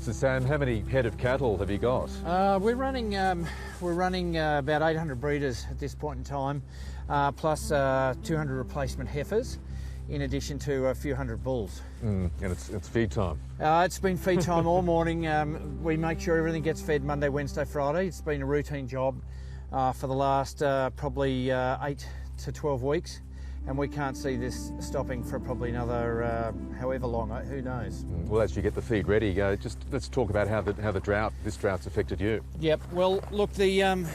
So Sam, how many head of cattle have you got? We're running about 800 breeders at this point in time, plus 200 replacement heifers, in addition to a few hundred bulls. And it's feed time. It's been feed time all morning. We make sure everything gets fed Monday, Wednesday, Friday. It's been a routine job for the last probably 8 to 12 weeks. And we can't see this stopping for probably another however long, who knows. Well, as you get the feed ready, just let's talk about how this drought's affected you. Yep, well, look, the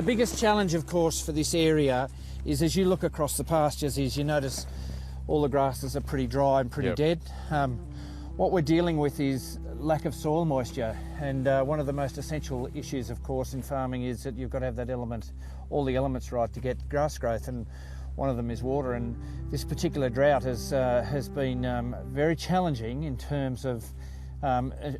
biggest challenge, of course, for this area is as you look across the pastures is you notice all the grasses are pretty dry and pretty dead. What we're dealing with is lack of soil moisture, and one of the most essential issues, of course, in farming is that you've got to have that element, all the elements right to get grass growth, and one of them is water. And this particular drought has been very challenging in terms of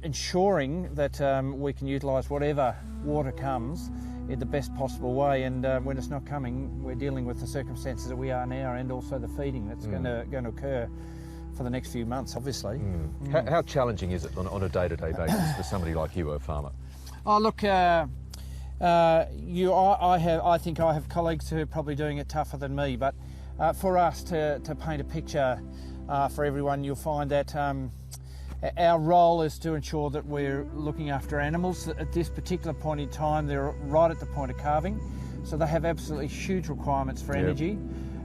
ensuring that we can utilise whatever water comes in the best possible way. And when it's not coming, we're dealing with the circumstances that we are now, and also the feeding that's going to occur for the next few months, obviously. How challenging is it on a day-to-day basis for somebody like you, a farmer? Oh, look, I think I have colleagues who are probably doing it tougher than me, but for us to paint a picture for everyone, you'll find that our role is to ensure that we're looking after animals. At this particular point in time, they're right at the point of calving, so they have absolutely huge requirements for energy.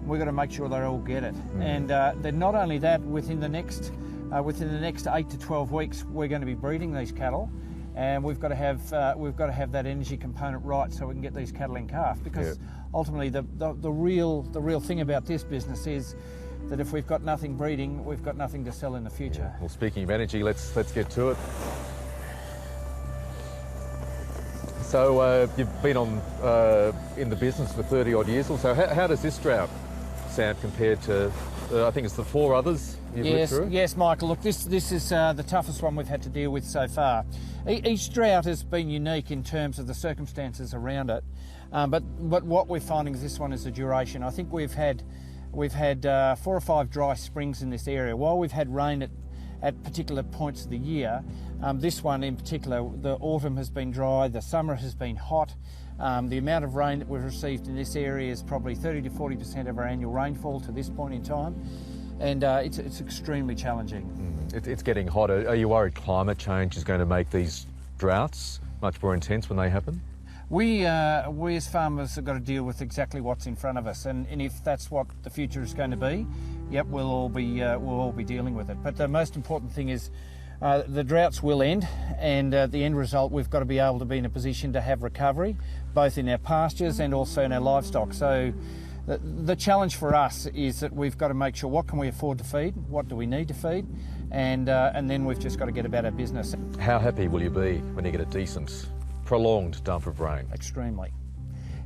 We've got to make sure they all get it. And then not only that, within the next 8 to 12 weeks, we're going to be breeding these cattle, and we've got to have that energy component right so we can get these cattle in calf. Because ultimately, the real thing about this business is that if we've got nothing breeding, we've got nothing to sell in the future. Well, speaking of energy, let's get to it. So you've been in the business for 30 odd years or so. How does this drought sound compared to, I think it's the 4 others you've lived through? Yes, Michael. Look, this is the toughest one we've had to deal with so far. Each drought has been unique in terms of the circumstances around it, but what we're finding is this one is the duration. I think we've had 4 or 5 dry springs in this area. While we've had rain at particular points of the year, this one in particular, the autumn has been dry, the summer has been hot. The amount of rain that we've received in this area is probably 30 to 40% of our annual rainfall to this point in time, and it's extremely challenging. It's getting hotter. Are you worried climate change is going to make these droughts much more intense when they happen? We as farmers have got to deal with exactly what's in front of us, and if that's what the future is going to be, yep, we'll all be dealing with it. But the most important thing is the droughts will end, and the end result, we've got to be able to be in a position to have recovery, both in our pastures and also in our livestock. So the challenge for us is that we've got to make sure what can we afford to feed, what do we need to feed, and then we've just got to get about our business. How happy will you be when you get a decent, prolonged dump of rain? Extremely.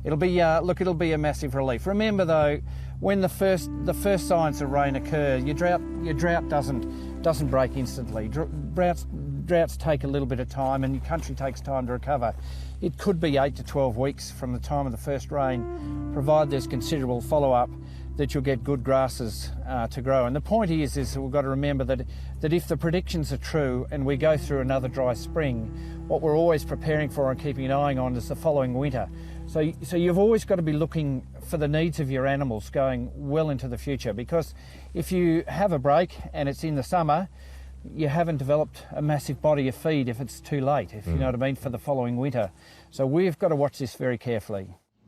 It'll be it'll be a massive relief. Remember though, when the first signs of rain occur, your drought doesn't break instantly. Droughts take a little bit of time, and your country takes time to recover. It could be 8 to 12 weeks from the time of the first rain, provided there's considerable follow-up, that you'll get good grasses to grow. And the point is we've got to remember that if the predictions are true and we go through another dry spring, what we're always preparing for and keeping an eye on is the following winter. So you've always got to be looking for the needs of your animals going well into the future, because if you have a break and it's in the summer, you haven't developed a massive body of feed if it's too late, if you know what I mean, for the following winter. So we've got to watch this very carefully.